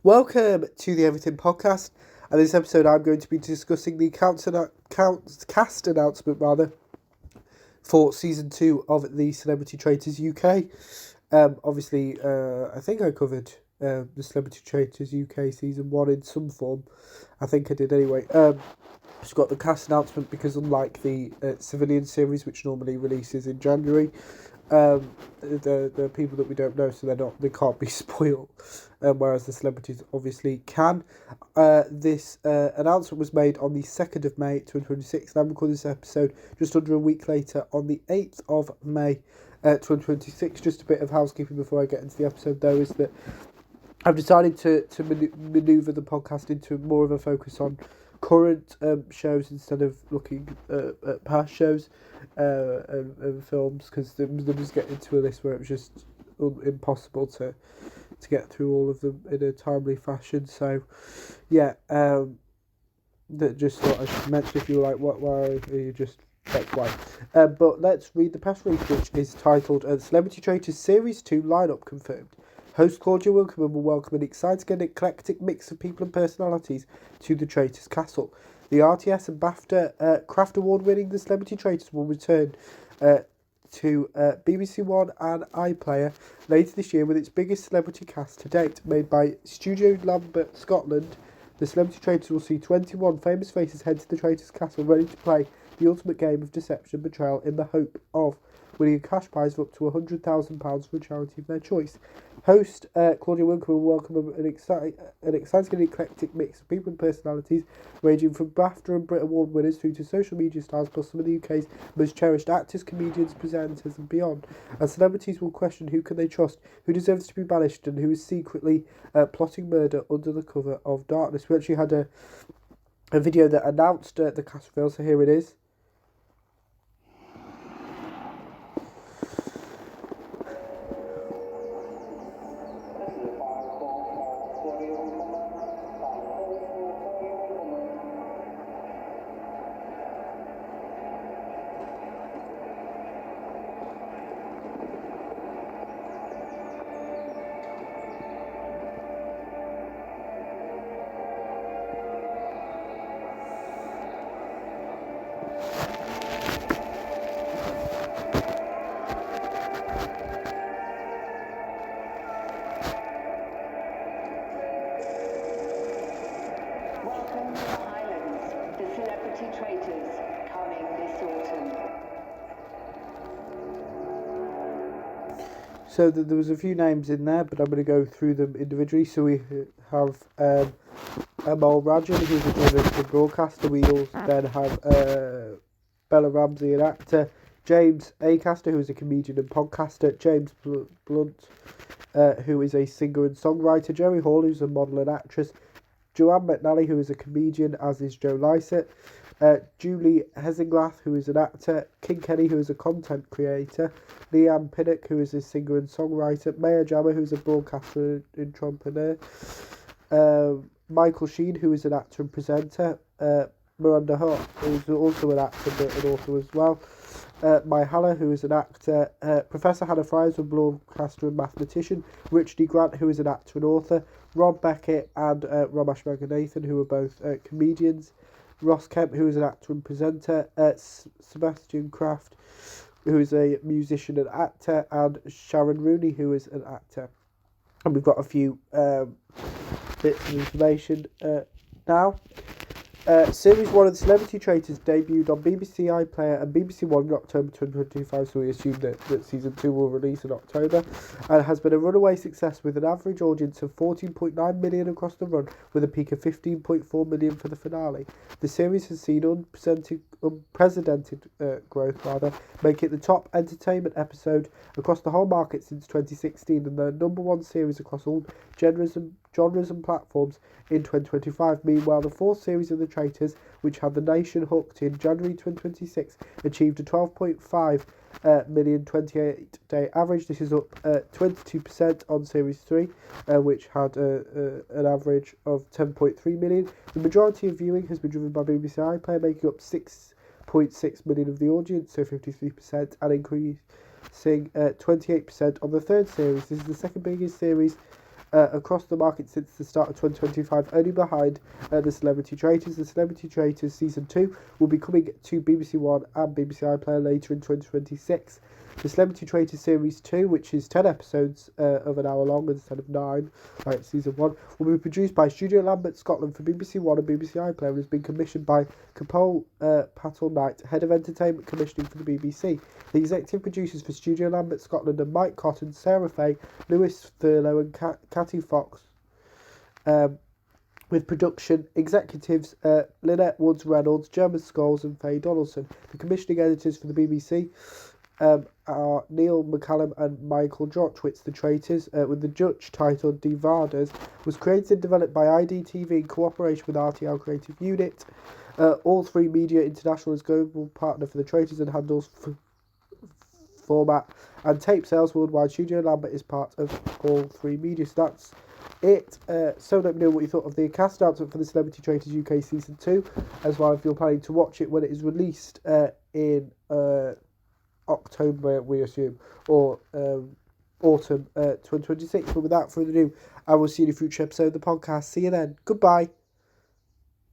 Welcome to the Everything Podcast, and this episode I'm going to be discussing the cast announcement for Season 2 of the Celebrity Traitors UK. I think I covered the Celebrity Traitors UK Season 1 in some form. I think I did anyway. Just got the cast announcement because unlike the Civilian series, which normally releases in January, the people that we don't know, so they can't be spoiled, whereas the celebrities obviously can. This announcement was made on the 2nd of May 2026, and I'm recording this episode just under a week later on the 8th of May 2026. Just a bit of housekeeping before I get into the episode though, is that I've decided to manoeuvre the podcast into more of a focus on current shows instead of looking at past shows and films, because there was getting to a list where it was just impossible to get through all of them in a timely fashion. So yeah, that just thought I should mention. If you're like, why are you just, that's why. But let's read the press release, which is titled Celebrity Traitors Series 2 lineup confirmed. Host Claudia Wilkerman will welcome an exciting and eclectic mix of people and personalities to the Traitors Castle. The RTS and BAFTA Craft Award winning The Celebrity Traitors will return to BBC One and iPlayer later this year with its biggest celebrity cast to date. Made by Studio Lambert Scotland, The Celebrity Traitors will see 21 famous faces head to the Traitors Castle ready to play the ultimate game of deception and betrayal in the hope of winning a cash prize of up to £100,000 for a charity of their choice. Host Claudia Wilker will welcome an exciting and eclectic mix of people and personalities, ranging from BAFTA and Brit Award winners through to social media stars, plus some of the UK's most cherished actors, comedians, presenters and beyond. As celebrities will question who can they trust, who deserves to be banished, and who is secretly plotting murder under the cover of darkness. We actually had a video that announced the cast reveal, so here it is. Welcome to the Highlands, the Celebrity Traitors, coming this autumn. So there was a few names in there, but I'm going to go through them individually. So we have Amal Rajan, who's a journalist and broadcaster. We also then have Bella Ramsey, an actor. James Acaster, who is a comedian and podcaster. James Blunt, who is a singer and songwriter. Jerry Hall, who's a model and actress. Joanne McNally, who is a comedian, as is Joe Lycett. Julie Hesinglath, who is an actor. King Kenny, who is a content creator. Leanne Pinnock, who is a singer and songwriter. Maya Jama, who is a broadcaster and entrepreneur. Michael Sheen, who is an actor and presenter. Miranda Hart, who is also an actor but an author as well. Mai Haller, who is an actor. Professor Hannah Fry is a broadcaster and mathematician. Richard D. Grant, who is an actor and author. Rob Beckett and Ramesh Ranganathan, who are both comedians. Ross Kemp, who is an actor and presenter. Sebastian Kraft, who is a musician and actor. And Sharon Rooney, who is an actor. And we've got a few bits of information now. Series 1 of The Celebrity Traitors debuted on BBC iPlayer and BBC One in October 2025, so we assume that Season 2 will release in October, and has been a runaway success with an average audience of 14.9 million across the run, with a peak of 15.4 million for the finale. The series has seen unprecedented growth, making it the top entertainment episode across the whole market since 2016, and the number one series across all genres and platforms in 2025. Meanwhile, the fourth series of The Traitors, which had the nation hooked in January 2026, achieved a 12.5 million 28-day average. This is up 22% on Series 3, which had an average of 10.3 million. The majority of viewing has been driven by BBC iPlayer, making up 6.6 million of the audience, so 53%, and increasing 28% on the third series. This is the second biggest series across the market since the start of 2025, only behind The Celebrity Traitors. The Celebrity Traitors Season 2 will be coming to BBC One and BBC iPlayer later in 2026. The Celebrity Traitors Series 2, which is 10 episodes of an hour long instead of 9, like Season 1, will be produced by Studio Lambert Scotland for BBC One and BBC iPlayer and has been commissioned by Capole Patel Knight, Head of Entertainment Commissioning for the BBC. The executive producers for Studio Lambert Scotland are Mike Cotton, Sarah Fay, Lewis Thurlow and Catty Fox, with production executives Lynette Woods-Reynolds, Gemma Scholes and Faye Donaldson. The commissioning editors for the BBC are Neil McCallum and Michael Jotwitz. The Traitors, with the Dutch title Die Vaders, was created and developed by IDTV in cooperation with RTL Creative Unit. All Three Media International is global partner for the Traitors and handles format and tape sales worldwide. Studio Lambert is part of All Three Media. So that's it. So let me know what you thought of the cast announcement for the Celebrity Traitors UK Season 2, as well if you're planning to watch it when it is released in October, we assume, or autumn 2026. But without further ado, I will see you in a future episode of the podcast. See you then. Goodbye.